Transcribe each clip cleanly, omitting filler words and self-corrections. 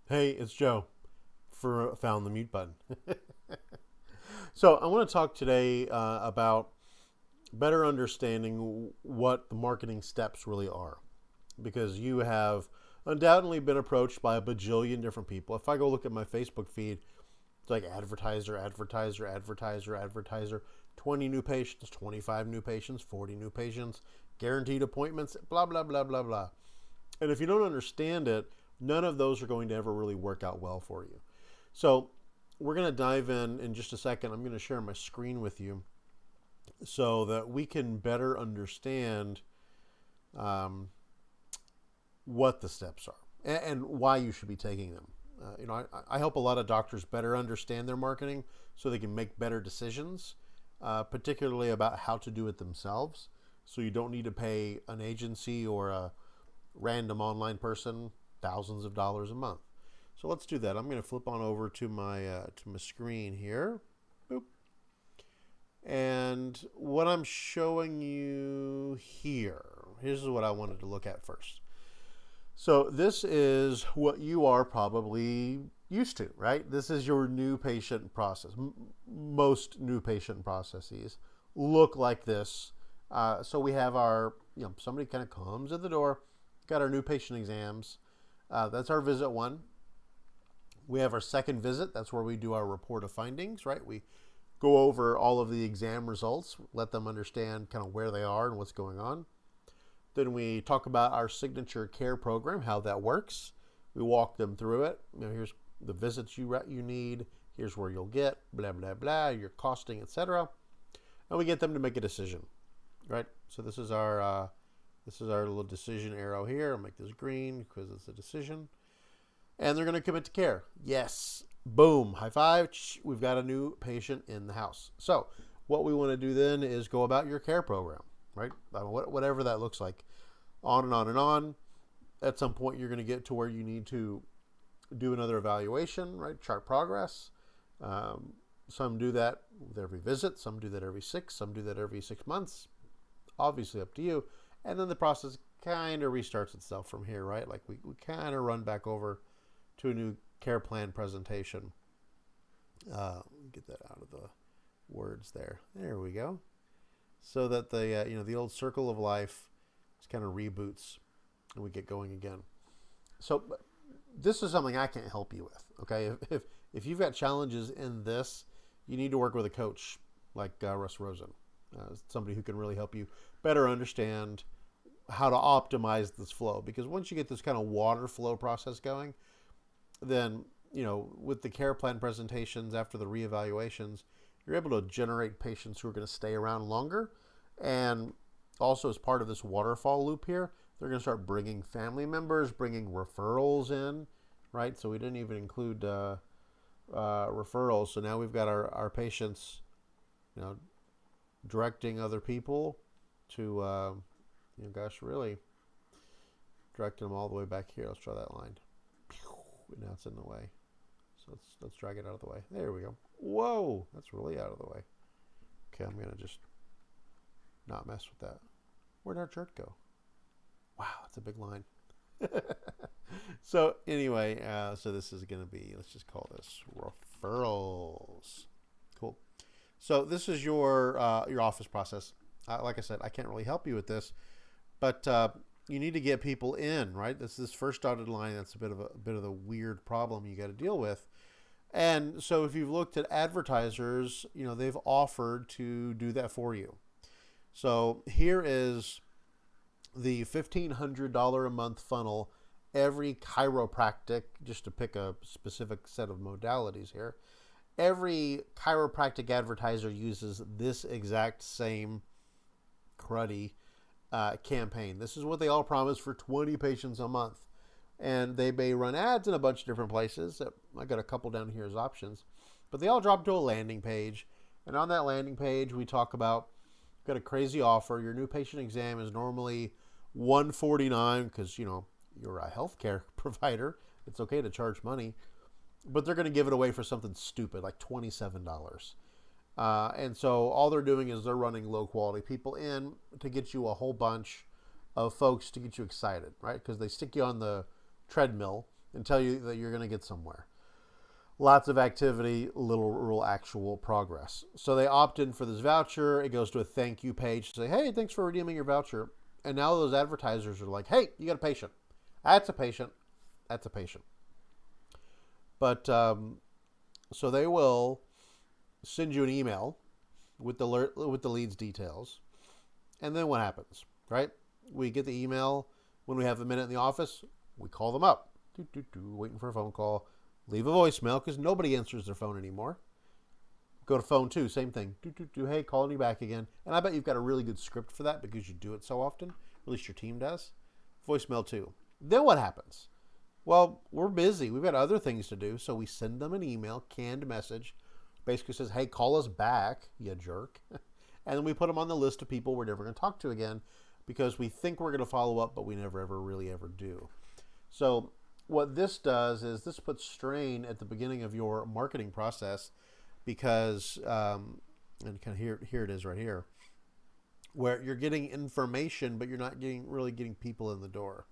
Hey, it's Joe for Found the Mute Button. So, I want to talk today about better understanding what the marketing steps really are. Because you have undoubtedly been approached by a bajillion different people. If I go look at my Facebook feed, it's like advertiser, advertiser, advertiser, advertiser, 20 new patients, 25 new patients, 40 new patients, guaranteed appointments, blah, blah, blah, blah, blah. And if you don't understand it, none of those are going to ever really work out well for you. So we're going to dive in just a second. I'm going to share my screen with you so that we can better understand what the steps are and why you should be taking them. I help a lot of doctors better understand their marketing so they can make better decisions, particularly about how to do it themselves. So you don't need to pay an agency or a random online person thousands of dollars a month. So let's do that. I'm going to flip on over to my screen here. Boop. And what I'm showing you here's what I wanted to look at first. So this is what you are probably used to, right? This is your new patient process. Most new patient processes look like this. So we have our, somebody kind of comes in the door, got our new patient exams. That's our visit one. We have our second visit. That's where we do our report of findings, right? We go over all of the exam results, let them understand kind of where they are and what's going on. Then we talk about our signature care program, how that works. We walk them through it. Here's the visits you need. Here's where you'll get, blah, blah, blah, your costing, etc. And we get them to make a decision, right? So this is our little decision arrow here. I'll make this green because it's a decision. And they're going to commit to care. Yes. Boom. High five. We've got a new patient in the house. So what we want to do then is go about your care program, right? Whatever that looks like. On and on and on. At some point, you're going to get to where you need to do another evaluation, right? Chart progress. Some do that with every visit. Some do that every 6. Some do that every 6 months. Obviously up to you. And then the process kind of restarts itself from here, right? Like we kind of run back over to a new care plan presentation. Get that out of the words there. There we go. So that the old circle of life just kind of reboots and we get going again. So this is something I can't help you with. Okay, if you've got challenges in this, you need to work with a coach like Russ Rosen, somebody who can really help you better understand how to optimize this flow. Because once you get this kind of water flow process going, then, with the care plan presentations after the reevaluations, you're able to generate patients who are going to stay around longer. And also as part of this waterfall loop here, they're going to start bringing family members, bringing referrals in, right? So we didn't even include referrals. So now we've got our patients, directing other people to, really directing them all the way back here. Let's draw that line. Now it's in the way. So let's drag it out of the way. There we go. Whoa, that's really out of the way. Okay, I'm going to just not mess with that. Where'd our chart go? Wow, that's a big line. So anyway, so this is going to be, let's just call this referrals. Cool. So this is your office process. Like I said, I can't really help you with this, but you need to get people in, right? This first dotted line. That's a bit of a weird problem you got to deal with. And so if you've looked at advertisers, they've offered to do that for you. So here is the $1,500 a month funnel. Every chiropractic, just to pick a specific set of modalities here, every chiropractic advertiser uses this exact same cruddy campaign. This is what they all promise for 20 patients a month. And they may run ads in a bunch of different places. I got a couple down here as options. But they all drop to a landing page. And on that landing page, we talk about, got a crazy offer. Your new patient exam is normally $149 because, you're a healthcare provider. It's okay to charge money. But they're going to give it away for something stupid, like $27. And so all they're doing is they're running low quality people in to get you a whole bunch of folks to get you excited, right? Because they stick you on the treadmill and tell you that you're going to get somewhere. Lots of activity, little real actual progress. So they opt in for this voucher. It goes to a thank you page to say, hey, thanks for redeeming your voucher. And now those advertisers are like, hey, you got a patient. That's a patient. That's a patient. But so they will send you an email with the lead's details. And then what happens, right? We get the email when we have a minute in the office. We call them up. Waiting for a phone call. Leave a voicemail because nobody answers their phone anymore. Go to phone 2, same thing. Hey, calling you back again. And I bet you've got a really good script for that because you do it so often. At least your team does. Voicemail 2. Then what happens? Well, we're busy. We've got other things to do. So we send them an email, canned message. Basically says, hey, call us back, you jerk. And then we put them on the list of people we're never going to talk to again because we think we're going to follow up, but we never, ever, really ever do. So what this does is this puts strain at the beginning of your marketing process because, and kind of here it is right here, where you're getting information, but you're not really getting people in the door.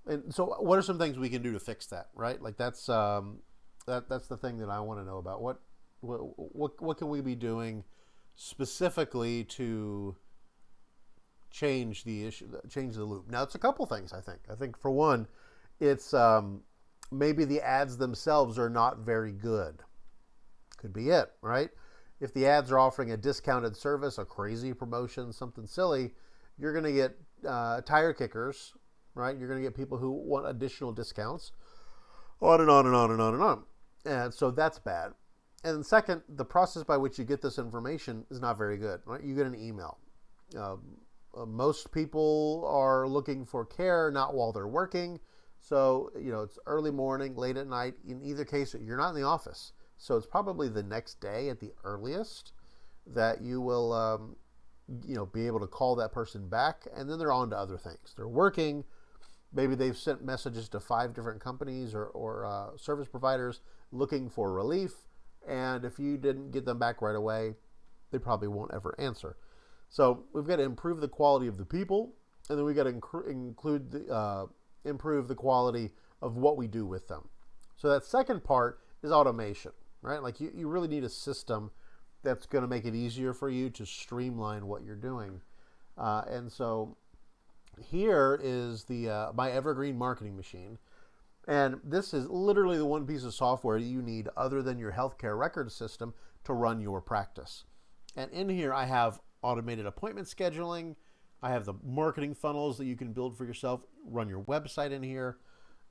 And so what are some things we can do to fix that, right? Like that's the thing that I want to know about. What can we be doing specifically to change the issue, change the loop? Now, it's a couple things, I think. I think for one, it's maybe the ads themselves are not very good. Could be it, right? If the ads are offering a discounted service, a crazy promotion, something silly, you're going to get tire kickers, right? You're going to get people who want additional discounts, on and on and on and on and on. And so that's bad. And second, the process by which you get this information is not very good, right? You get an email. Most people are looking for care, not while they're working. So, it's early morning, late at night. In either case, you're not in the office. So it's probably the next day at the earliest that you will, be able to call that person back. And then they're on to other things. They're working. Maybe they've sent messages to 5 different companies or service providers looking for relief. And if you didn't get them back right away, they probably won't ever answer. So we've got to improve the quality of the people. And then we've got to improve the quality of what we do with them. So that second part is automation, right? Like you really need a system that's going to make it easier for you to streamline what you're doing. And so here is the my evergreen marketing machine. And this is literally the one piece of software you need other than your healthcare record system to run your practice. And in here, I have automated appointment scheduling. I have the marketing funnels that you can build for yourself, run your website in here.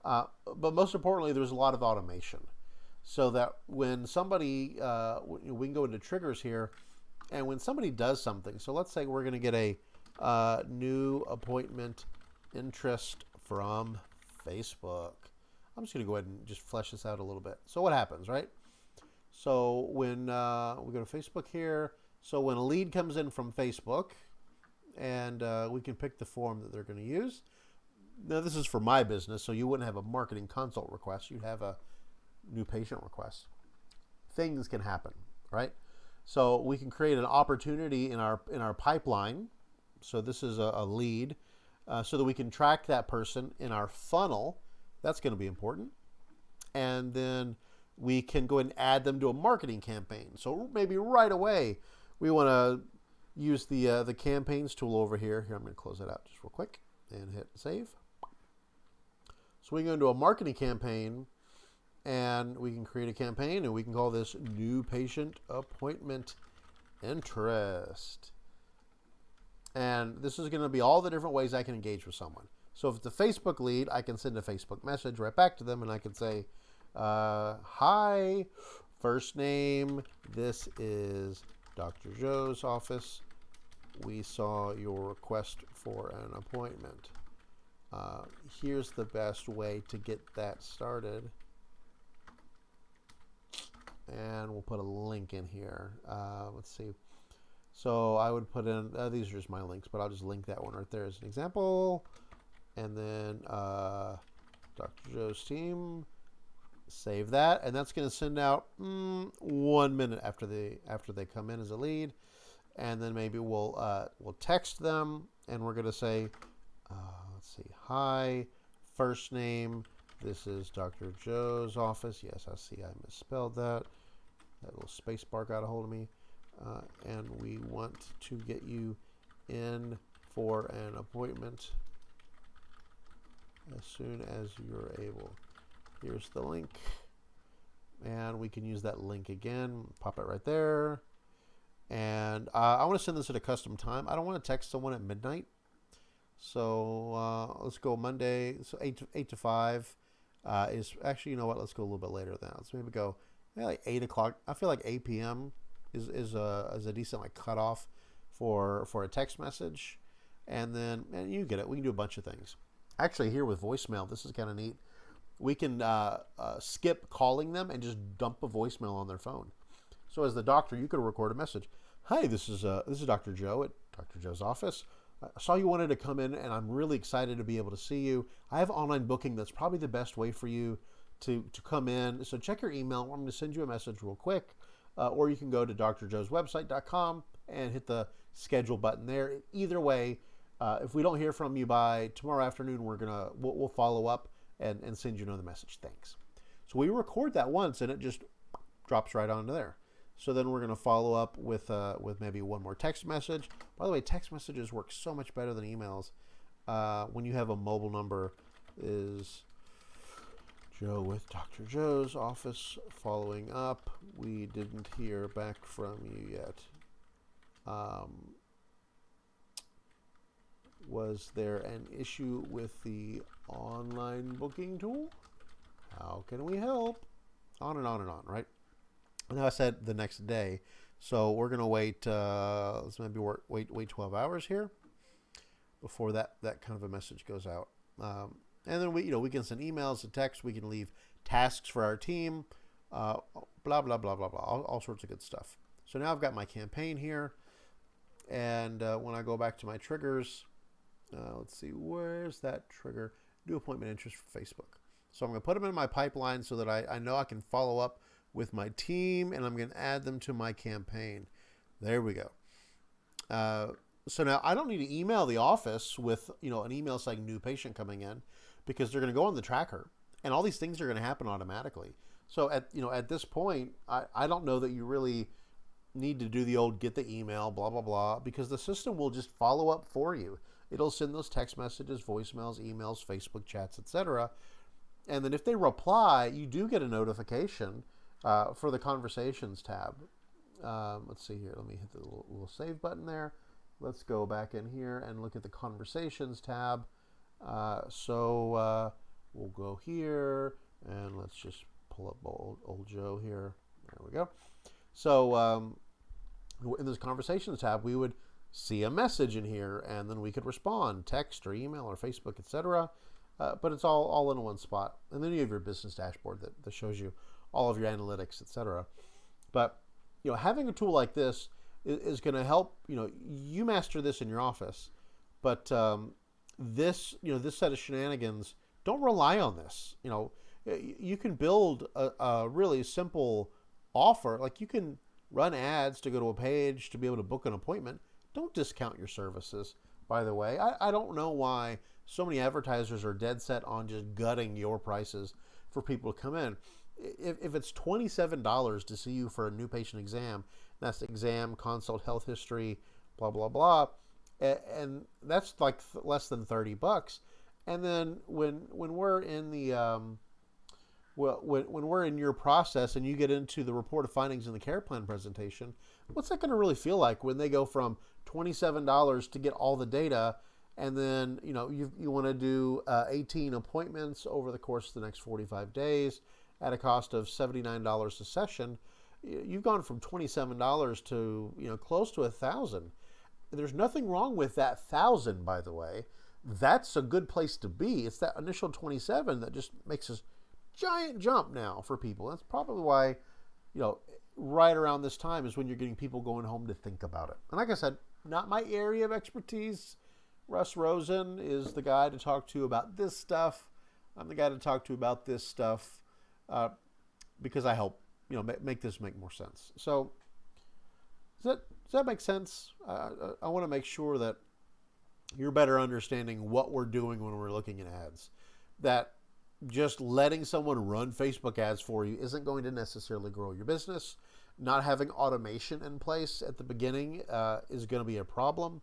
But most importantly, there's a lot of automation so that when somebody, we can go into triggers here, and when somebody does something, so let's say we're going to get a new appointment interest from Facebook. I'm just going to go ahead and just flesh this out a little bit. So what happens, right? So when we go to Facebook here, so when a lead comes in from Facebook, and we can pick the form that they're going to use. Now, this is for my business, so you wouldn't have a marketing consult request. You'd have a new patient request. Things can happen, right? So we can create an opportunity in our pipeline. So this is a lead, so that we can track that person in our funnel. That's going to be important. And then we can go ahead and add them to a marketing campaign. So maybe right away, we want to use the campaigns tool over here. Here, I'm going to close that out just real quick and hit save. So we can go into a marketing campaign, and we can create a campaign, and we can call this new patient appointment interest. And this is going to be all the different ways I can engage with someone. So if it's a Facebook lead, I can send a Facebook message right back to them, and I can say, hi, first name, this is Dr. Joe's office. We saw your request for an appointment. Here's the best way to get that started. And we'll put a link in here. Let's see. So I would put in, these are just my links, but I'll just link that one right there as an example. And then Dr. Joe's team, save that. And that's going to send out 1 minute after they come in as a lead. And then maybe we'll text them, and we're going to say, let's see, hi, first name, This is Dr. Joe's office. Yes, I see I misspelled that. That little space bar got a hold of me. And we want to get you in for an appointment as soon as you're able. Here's the link. And we can use that link again. Pop it right there. And I want to send this at a custom time. I don't want to text someone at midnight. So let's go Monday. So 8 to 5 is actually, you know what? Let's go a little bit later than that. Let's maybe go like 8 o'clock. I feel like 8 p.m. is a decent like cutoff for a text message. And then, and you get it. We can do a bunch of things. Actually, here with voicemail, this is kind of neat. We can skip calling them and just dump a voicemail on their phone. So as the doctor, you could record a message. Hi, this is Dr. Joe at Dr. Joe's office. I saw you wanted to come in, and I'm really excited to be able to see you. I have online booking that's probably the best way for you to come in. So check your email. I'm going to send you a message real quick. Or you can go to drjoeswebsite.com and hit the schedule button there. Either way, if we don't hear from you by tomorrow afternoon, we'll follow up and send you another message. Thanks. So we record that once, and it just drops right onto there. So then we're going to follow up with maybe one more text message. By the way, text messages work so much better than emails. When you have a mobile number, is Joe with Dr. Joe's office following up. We didn't hear back from you yet. Was there an issue with the online booking tool? How can we help? On and on and on, right? Now I said the next day, so we're gonna wait. Let's maybe wait 12 hours here before that kind of a message goes out. And then we can send emails and texts. We can leave tasks for our team. Blah blah blah blah blah. All sorts of good stuff. So now I've got my campaign here, and when I go back to my triggers, let's see, where's that trigger? New appointment interest for Facebook. So I'm gonna put them in my pipeline so that I know I can follow up with my team, and I'm going to add them to my campaign. There we go. So now I don't need to email the office with an email saying new patient coming in, because they're going to go on the tracker, and all these things are going to happen automatically. So at this point, I don't know that you really need to do the old get the email, blah blah blah, because the system will just follow up for you. It'll send those text messages, voicemails, emails, Facebook chats, etc. And then if they reply, you do get a notification for the conversations tab. Let's see here. Let me hit the little save button there. Let's go back in here and look at the conversations tab. So we'll go here, and let's just pull up old Joe here. There we go. So in this conversations tab, we would see a message in here, and then we could respond, text or email or Facebook, etc. But it's all in one spot. And then you have your business dashboard that shows you all of your analytics, etc. But having a tool like this is going to help you master this in your office. But this set of shenanigans, don't rely on this. You can build a really simple offer. Like, you can run ads to go to a page to be able to book an appointment. Don't discount your services, by the way. I don't know why so many advertisers are dead set on just gutting your prices for people to come in. If it's $27 to see you for a new patient exam, that's exam, consult, health history, blah, blah, blah, and that's like less than $30. And then when we're in the when we're in your process and you get into the report of findings in the care plan presentation, what's that going to really feel like when they go from $27 to get all the data, and then you want to do 18 appointments over the course of the next 45 days at a cost of $79 a session? You've gone from $27 to close to $1,000. There's nothing wrong with that $1,000, by the way. That's a good place to be. It's that initial 27 that just makes this giant jump now for people. That's probably why right around this time is when you're getting people going home to think about it. And like I said, not my area of expertise. Russ Rosen is the guy to talk to about this stuff. I'm the guy to talk to about this stuff because I help make this make more sense. So does that make sense? I want to make sure that you're better understanding what we're doing when we're looking at ads. That just letting someone run Facebook ads for you isn't going to necessarily grow your business. Not having automation in place at the beginning is going to be a problem.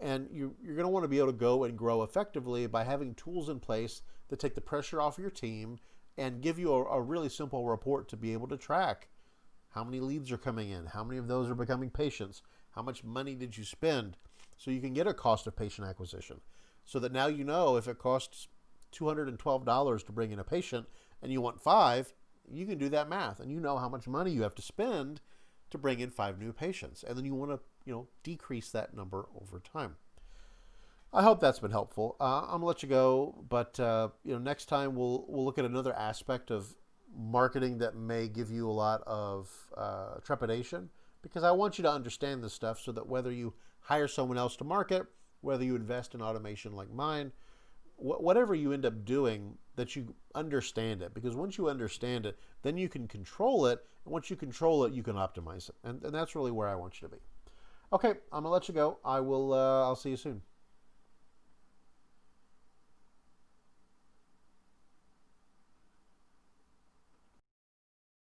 And you're going to want to be able to go and grow effectively by having tools in place that take the pressure off your team and give you a really simple report to be able to track how many leads are coming in, how many of those are becoming patients, how much money did you spend, so you can get a cost of patient acquisition. So that now you know if it costs $212 to bring in a patient and you want 5, you can do that math and you know how much money you have to spend to bring in 5 new patients. And then you want to, decrease that number over time. I hope that's been helpful. I'm gonna let you go, but next time we'll look at another aspect of marketing that may give you a lot of trepidation, because I want you to understand this stuff so that whether you hire someone else to market, whether you invest in automation like mine, whatever you end up doing, that you understand it. Because once you understand it, then you can control it. And once you control it, you can optimize it. And that's really where I want you to be. Okay, I'm going to let you go. I'll see you soon.